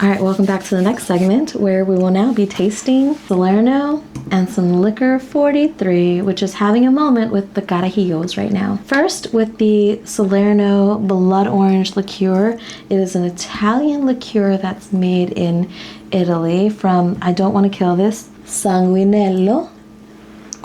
All right, welcome back to the next segment where we will now be tasting Solerno and some Licor 43, which is having a moment with the Carajillos right now. First, with the Solerno blood orange liqueur. It is an Italian liqueur that's made in Italy from, I don't want to kill this, Sanguinello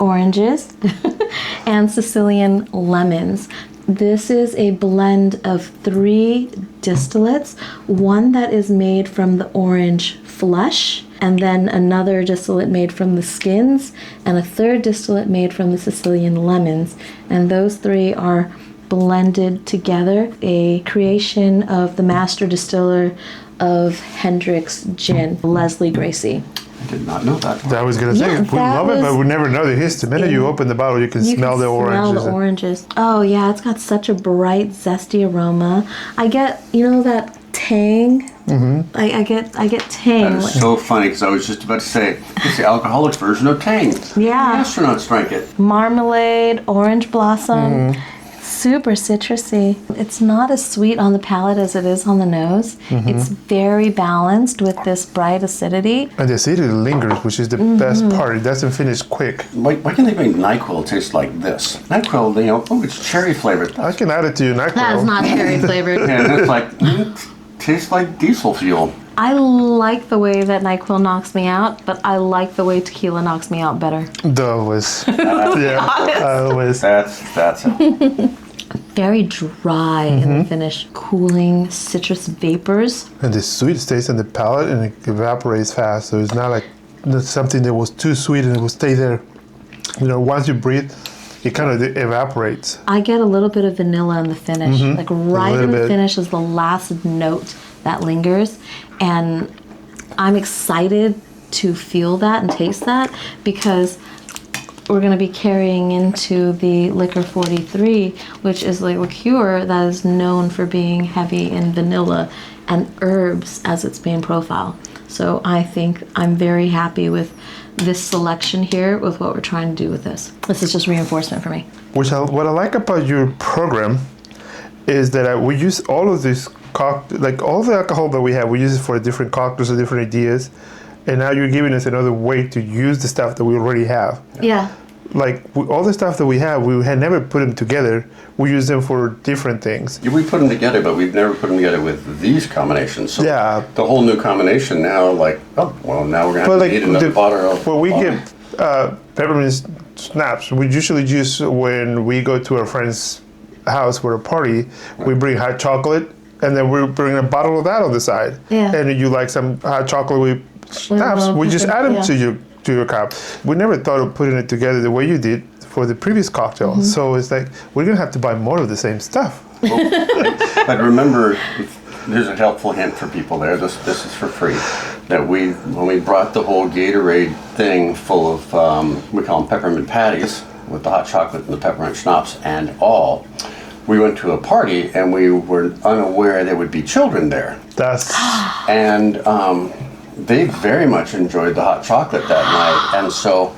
oranges and Sicilian lemons. This is a blend of 3 distillates, one that is made from the orange flesh, and then another distillate made from the skins, and a third distillate made from the Sicilian lemons. And those 3 are blended together, a creation of the master distiller of Hendrick's Gin, Leslie Gracie. I did not know that. I was going to say, we love it, but we never know the history. The minute you open the bottle, you can smell the oranges. Oh, yeah, it's got such a bright, zesty aroma. I get, that tang. Mm-hmm. I get tang. That is so funny, because I was just about to say, it's the alcoholic version of tang. Yeah. The astronauts drank it. Marmalade, orange blossom. Mm-hmm. Super citrusy. It's not as sweet on the palate as it is on the nose. Mm-hmm. It's very balanced with this bright acidity. And the acidity lingers, which is the best part. It doesn't finish quick. Why can't they make NyQuil taste like this? NyQuil, it's cherry flavored. I can add it to your NyQuil. That's not cherry flavored. Yeah, it's like, tastes like diesel fuel. I like the way that NyQuil knocks me out, but I like the way tequila knocks me out better. Always. Always. That's it. Very dry in the finish, cooling citrus vapors. And the sweet stays in the palate and it evaporates fast. So it's not like something that was too sweet and it will stay there. Once you breathe, it kind of evaporates. I get a little bit of vanilla in the finish. Like right in the finish is the last note that lingers. And I'm excited to feel that and taste that because we're going to be carrying into the Licor 43, which is a liqueur that is known for being heavy in vanilla and herbs as its main profile. So I think I'm very happy with this selection here with what we're trying to do with this. This is just reinforcement for me. What I like about your program is that we use all of this all the alcohol that we have, we use it for different cocktails or different ideas. And now you're giving us another way to use the stuff that we already have. Yeah. All the stuff that we have, we had never put them together. We use them for different things. Yeah, we put them together, but we've never put them together with these combinations. So yeah. The whole new combination now, now we're going to have to eat another bottle of we get peppermint schnapps. We usually use when we go to a friend's house for a party, we bring hot chocolate, and then we bring a bottle of that on the side. Yeah. And you like some hot chocolate with schnapps, we just add them to your cup. We never thought of putting it together the way you did for the previous cocktail. So it's like, we're going to have to buy more of the same stuff. But remember, there's a helpful hint for people there. This is for free. That when we brought the whole Gatorade thing full of, we call them peppermint patties, with the hot chocolate and the peppermint schnapps and all, we went to a party and we were unaware there would be children there. And they very much enjoyed the hot chocolate that night. And so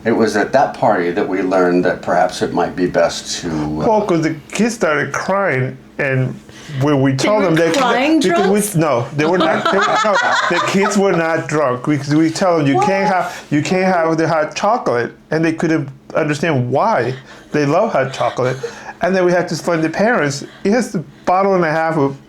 it was at that party that we learned that perhaps it might be best to... Well, because the kids started crying, and when we told them... They were crying drunk? No, they were not. The kids were not drunk. We tell them you can't have the hot chocolate, and they couldn't understand why. They love hot chocolate. And then we had to explain to parents, it has a bottle and a half of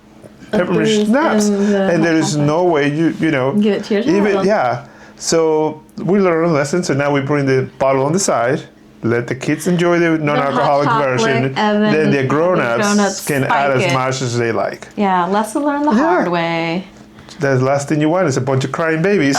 peppermint schnapps, and there is no way you give it to your child. So we learned a lesson. So now we bring the bottle on the side, let the kids enjoy the non-alcoholic version, and then the grown-ups can add as much as they like. Yeah, lesson learned the hard way. The last thing you want is a bunch of crying babies.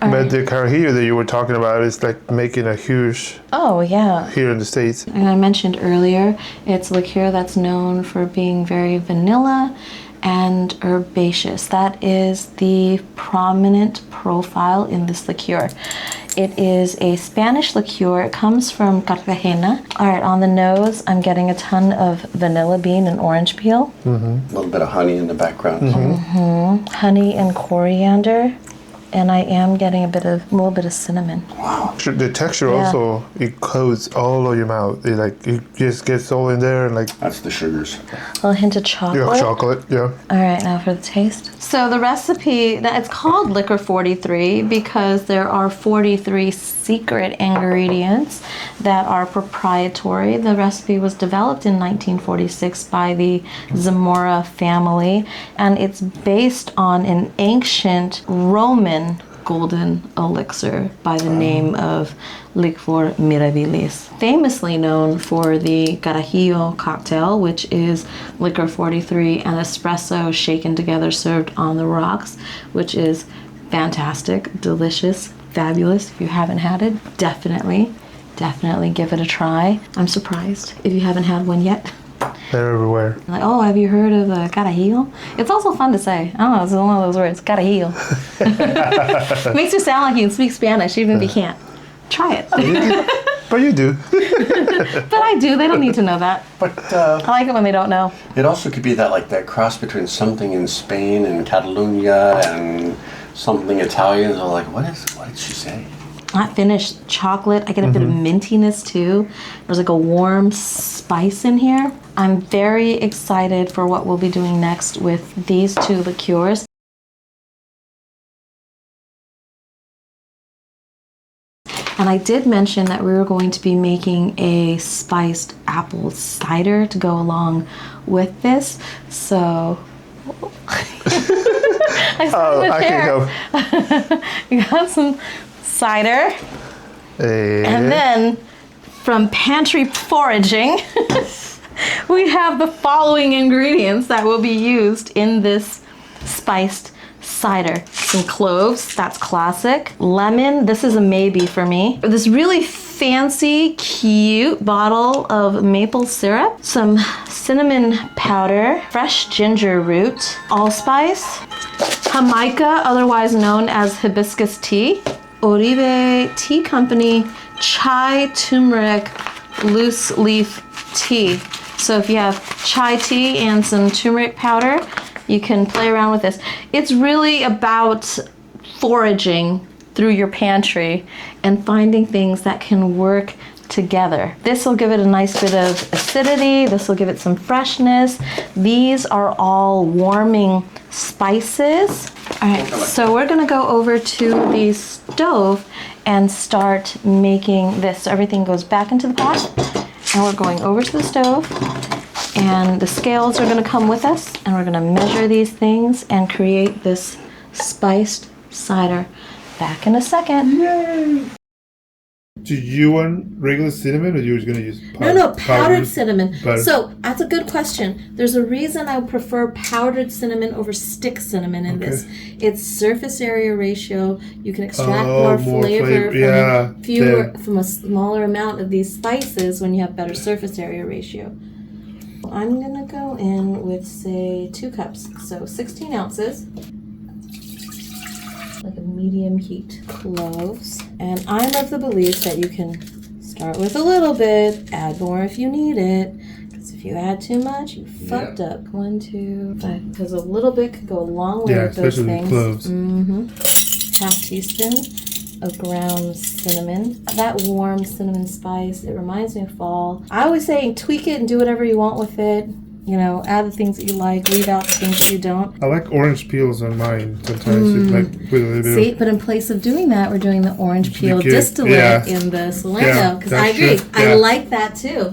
But the Carajillo that you were talking about is like making a huge... Oh, yeah. Here in the States. And I mentioned earlier, it's a liqueur that's known for being very vanilla and herbaceous. That is the prominent profile in this liqueur. It is a Spanish liqueur. It comes from Cartagena. All right, on the nose, I'm getting a ton of vanilla bean and orange peel. A little bit of honey in the background. Honey and coriander. and I am getting a little bit of cinnamon. The texture also, it coats all of your mouth. It just gets all in there and That's the sugars. A little hint of chocolate. Yeah, chocolate, yeah. All right, now for the taste. So the recipe, it's called Licor 43 because there are 43 secret ingredients that are proprietary. The recipe was developed in 1946 by the Zamora family, and it's based on an ancient Roman golden elixir by the name of Licor mirabilis, famously known for the Carajillo cocktail, which is Licor 43 and espresso shaken together, served on the rocks, which is fantastic, delicious, fabulous. If you haven't had it, definitely give it a try. I'm surprised if you haven't had one yet. They're everywhere. Like, oh, have you heard of Carajillo? It's also fun to say. I don't know, it's one of those words, Carajillo. Makes you sound like you can speak Spanish, even if you can't. Try it. But you do. But I do. They don't need to know that. But I like it when they don't know. it also could be that cross between something in Spain and Catalonia and something Italian. So like, what did she say? Not finished chocolate. I get a bit of mintiness too. There's like a warm spice in here. I'm very excited for what we'll be doing next with these two liqueurs. And I did mention that we were going to be making a spiced apple cider to go along with this. So I can help. we got some cider. And then from pantry foraging, we have the following ingredients that will be used in this spiced cider. Some cloves, that's classic. Lemon, this is a maybe for me. This really fancy, cute bottle of maple syrup. Some cinnamon powder, fresh ginger root, allspice, jamaica, otherwise known as hibiscus tea, Oribe Tea Company chai turmeric loose leaf tea. So if you have chai tea and some turmeric powder, you can play around with this. It's really about foraging through your pantry and finding things that can work together. This will give it a nice bit of acidity. This will give it some freshness. These are all warming spices. All right, so we're gonna go over to the stove and start making this. So everything goes back into the pot, and we're going over to the stove, and the scales are gonna come with us, and we're gonna measure these things and create this spiced cider. Back in a second. Yay! Do you want regular cinnamon, or you're just gonna use powdered cinnamon. Butter? So that's a good question. There's a reason I prefer powdered cinnamon over stick cinnamon in this. It's surface area ratio. You can extract more flavor from a smaller amount of these spices when you have better surface area ratio. I'm gonna go in with, say, 2 cups, so 16 ounces. Like a medium heat. Cloves. And I'm of the belief that you can start with a little bit, add more if you need it. Because if you add too much, you fucked up. 1, 2, 5. Because a little bit can go a long way with those things. Cloves. Half teaspoon of ground cinnamon. That warm cinnamon spice, it reminds me of fall. I always say tweak it and do whatever you want with it. You know, add the things that you like, leave out the things that you don't. I like orange peels on mine sometimes. Like with a little bit. See, but in place of doing that, we're doing the orange peel distillate in the Solerno. Because I agree. I like that too.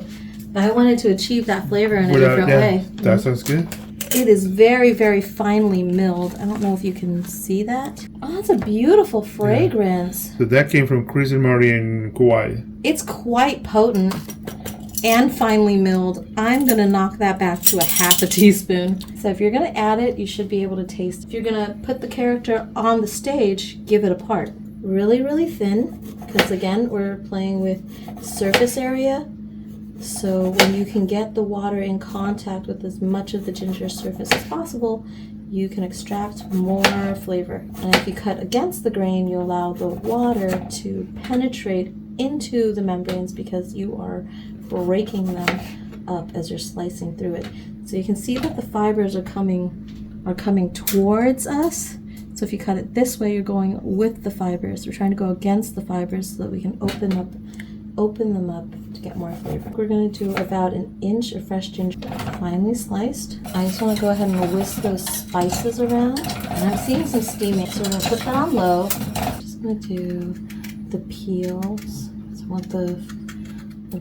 But I wanted to achieve that flavor in a different way. That sounds good. It is very, very finely milled. I don't know if you can see that. Oh, that's a beautiful fragrance. So that came from Chris and Marty in Kauai. It's quite potent and finely milled. I'm gonna knock that back to a half a teaspoon. So if you're gonna add it, you should be able to taste. If you're gonna put the character on the stage, give it a part. Really, really thin, because again, we're playing with surface area. So when you can get the water in contact with as much of the ginger surface as possible, you can extract more flavor. And if you cut against the grain, you allow the water to penetrate into the membranes because you are breaking them up as you're slicing through it. So you can see that the fibers are coming towards us. It's So if you cut it this way, you're going with the fibers. We're trying to go against the fibers so that we can open them up to get more flavor. We're going to do about an inch of fresh ginger, finely sliced. I just want to go ahead and whisk those spices around. And I'm seeing some steaming, so we're going to put that on low. Just going to do the peels. So I want the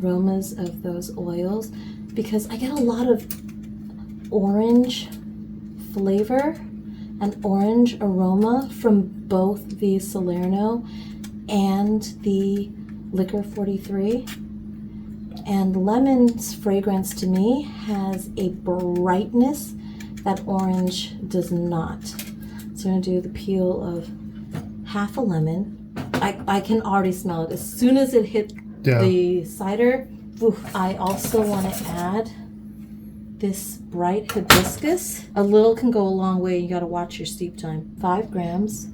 aromas of those oils because I get a lot of orange flavor and orange aroma from both the Solerno and the Licor 43. And lemon's fragrance to me has a brightness that orange does not. So I'm going to do the peel of half a lemon. I can already smell it. As soon as it hit the cider, I also want to add this bright hibiscus. A little can go a long way. You got to watch your steep time. 5 grams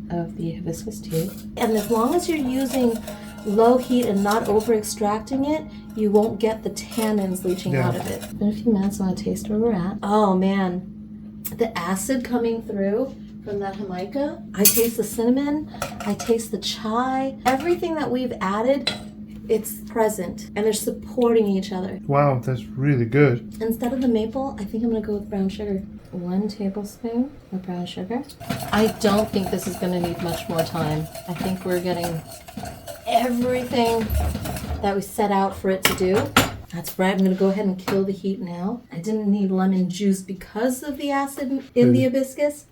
of the hibiscus tea. And as long as you're using low heat and not over extracting it, you won't get the tannins leaching out of it. In a few minutes, I want to taste where we're at. Oh man, the acid coming through from that jamaica. I taste the cinnamon, I taste the chai. Everything that we've added, it's present and they're supporting each other. Wow, that's really good. Instead of the maple, I think I'm gonna go with brown sugar. 1 tablespoon of brown sugar. I don't think this is gonna need much more time. I think we're getting everything that we set out for it to do. That's right, I'm gonna go ahead and kill the heat now. I didn't need lemon juice because of the acid in the hibiscus,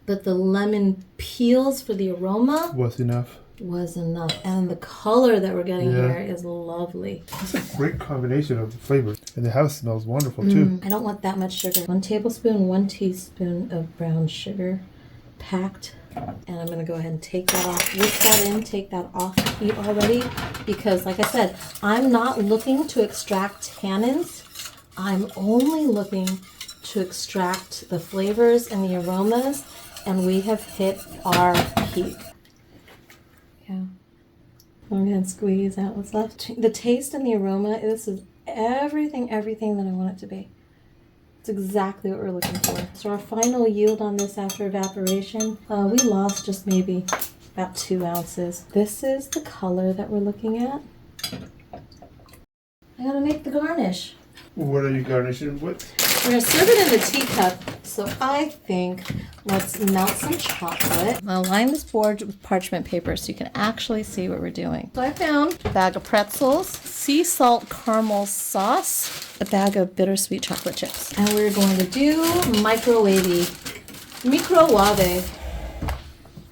but the lemon peels for the aroma was enough. And the color that we're getting here is lovely. It's a great combination of the flavors, and the house smells wonderful too. I don't want that much sugar. 1 tablespoon, 1 teaspoon of brown sugar packed. And I'm going to go ahead and take that off, whisk that in, take that off the heat already, because like I said, I'm not looking to extract tannins. I'm only looking to extract the flavors and the aromas, and we have hit our peak. Yeah. I'm going to squeeze out what's left. The taste and the aroma, this is everything that I want it to be. It's exactly what we're looking for. So our final yield on this after evaporation, we lost just maybe about 2 ounces. This is the color that we're looking at. I gotta make the garnish. What are you garnishing with? We're gonna serve it in the teacup. So I think let's melt some chocolate. I'll line this board with parchment paper so you can actually see what we're doing. So I found a bag of pretzels, sea salt caramel sauce, a bag of bittersweet chocolate chips. And we're going to do microwave.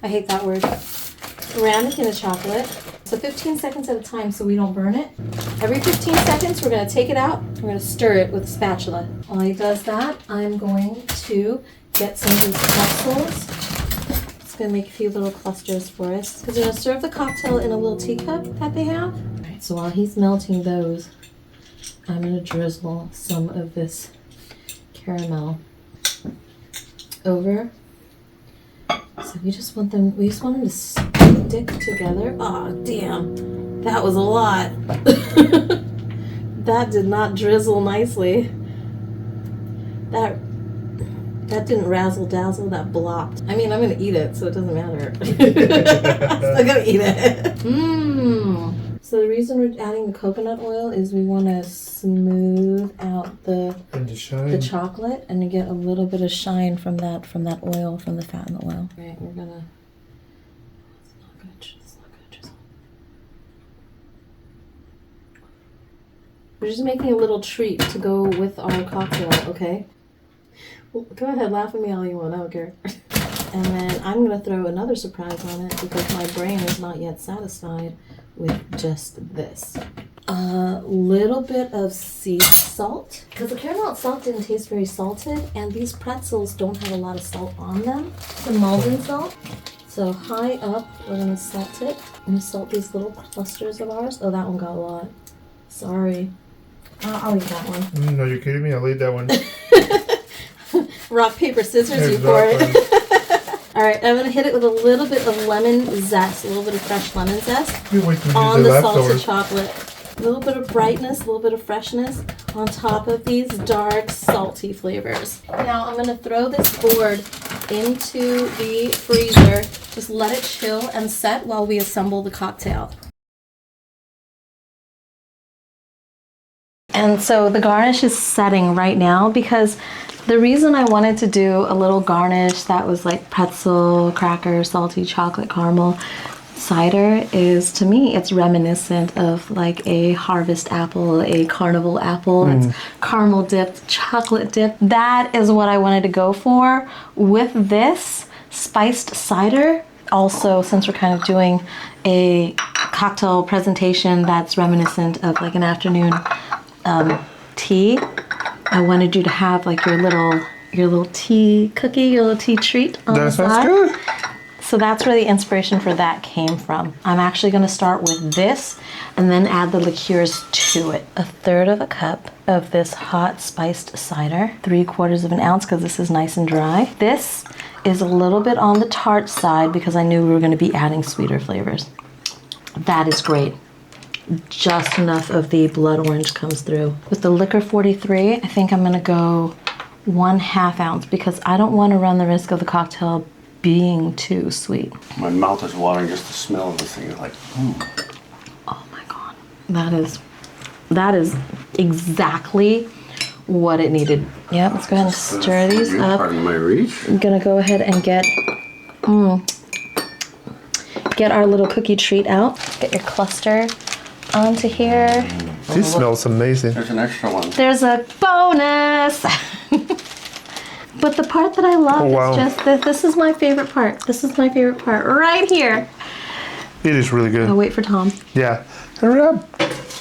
I hate that word. Ceramic in the chocolate. So 15 seconds at a time so we don't burn it. Every 15 seconds we're going to take it out. We're going to stir it with a spatula. While he does that, I'm going to get some of these pretzels. It's going to make a few little clusters for us. Because we're going to serve the cocktail in a little teacup that they have. All right, so while he's melting those, I'm going to drizzle some of this caramel over. So we just want them to stick together. Oh, damn. That was a lot. That did not drizzle nicely. That didn't razzle dazzle, that blopped. I mean, I'm gonna eat it, so it doesn't matter. I'm still gonna eat it. So the reason we're adding the coconut oil is we want to smooth out the chocolate and to get a little bit of shine from that oil, from the fat in the oil. All right, we're gonna. It's not gonna drizzle. We're just making a little treat to go with our cocktail, okay? Well, go ahead, laugh at me all you want. I don't care. And then I'm gonna throw another surprise on it because my brain is not yet satisfied with just this. A little bit of sea salt, because the caramel itself didn't taste very salted, and these pretzels don't have a lot of salt on them. The Malden salt. So high up, we're gonna salt it. I'm gonna salt these little clusters of ours. Oh, that one got a lot. Sorry. I'll eat that one. No, you're kidding me? I'll eat that one. Rock, paper, scissors, you pour it. All right, I'm gonna hit it with a little bit of lemon zest, a little bit of fresh lemon zest on the salted chocolate. A little bit of brightness, a little bit of freshness on top of these dark, salty flavors. Now I'm gonna throw this board into the freezer. Just let it chill and set while we assemble the cocktail. And so the garnish is setting right now because the reason I wanted to do a little garnish that was like pretzel, cracker, salty chocolate caramel cider is, to me, it's reminiscent of like a harvest apple, a carnival apple. It's caramel dipped, chocolate dipped. That is what I wanted to go for with this spiced cider. Also, since we're kind of doing a cocktail presentation that's reminiscent of like an afternoon tea, I wanted you to have like your little tea cookie, your little tea treat on the side. That sounds good. So that's where the inspiration for that came from. I'm actually going to start with this and then add the liqueurs to it. 1/3 cup of this hot spiced cider, 3/4 ounce because this is nice and dry. This is a little bit on the tart side because I knew we were going to be adding sweeter flavors. That is great. Just enough of the blood orange comes through. With the liquor 43, I think I'm going to go 1/2 ounce because I don't want to run the risk of the cocktail being too sweet. My mouth is watering just the smell of this thing. It's like, Oh my God. That is exactly what it needed. Yep, let's go ahead and stir these up. Pardon my reach. I'm gonna go ahead and get our little cookie treat out. Get your cluster onto here. This smells amazing. There's an extra one. There's a bonus. But the part that I love is just that this is my favorite part. This is my favorite part right here. It is really good. I'll wait for Tom. Yeah. Hurry up,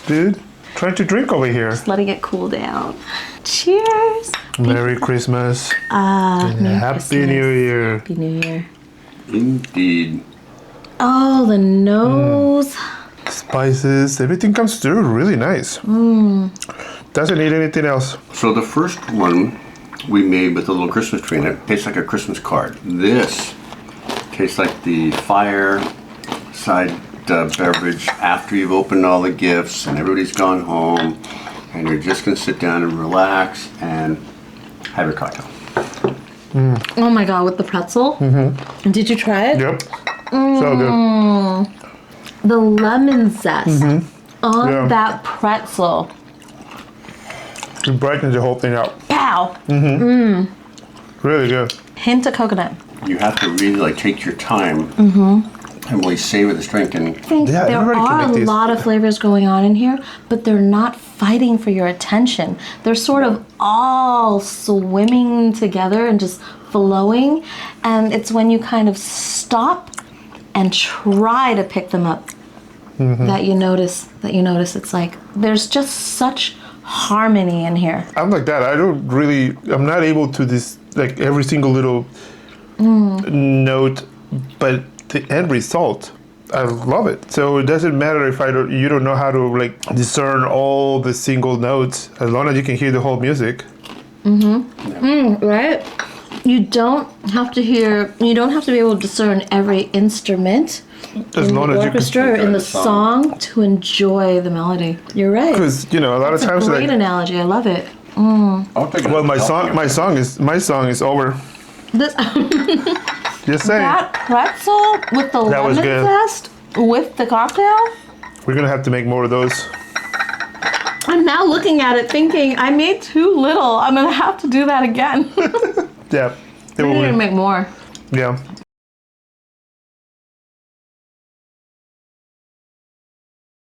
dude. Trying to drink over here. Just letting it cool down. Cheers. Merry Christmas. Merry Happy Christmas. New Year. Happy New Year. Indeed. Oh, the nose. Spices, everything comes through really nice. Doesn't need anything else. So the first one we made with a little Christmas tree in it tastes like a Christmas card. This tastes like the fireside beverage after you've opened all the gifts and everybody's gone home and you're just going to sit down and relax and have your cocktail. Oh my God, with the pretzel. Did you try it? Yep. So good. The lemon zest on that pretzel. It brightens the whole thing out. Pow. Really good. Hint of coconut. You have to really like take your time and really savor this drink. And I think Yeah, there everybody can are a make these. lot of flavors going on in here, but they're not fighting for your attention. They're sort of all swimming together and just flowing. And it's when you kind of stop and try to pick them up that you notice it's like there's just such harmony in here. I'm like that. I'm not able to like every single little note, but the end result, I love it. So it doesn't matter if you don't know how to like discern all the single notes, as long as you can hear the whole music. Right? You don't have to be able to discern every instrument As in long the as you can orchestra or in the song to enjoy the melody. You're right. Because a lot of times, Great analogy. I love it. I'll take well, my song is over. This Just saying. that pretzel with the That was lemon good. zest with the cocktail. We're gonna have to make more of those. I'm now looking at it thinking I made too little. I'm gonna have to do that again. Yeah. We need to make more. Yeah.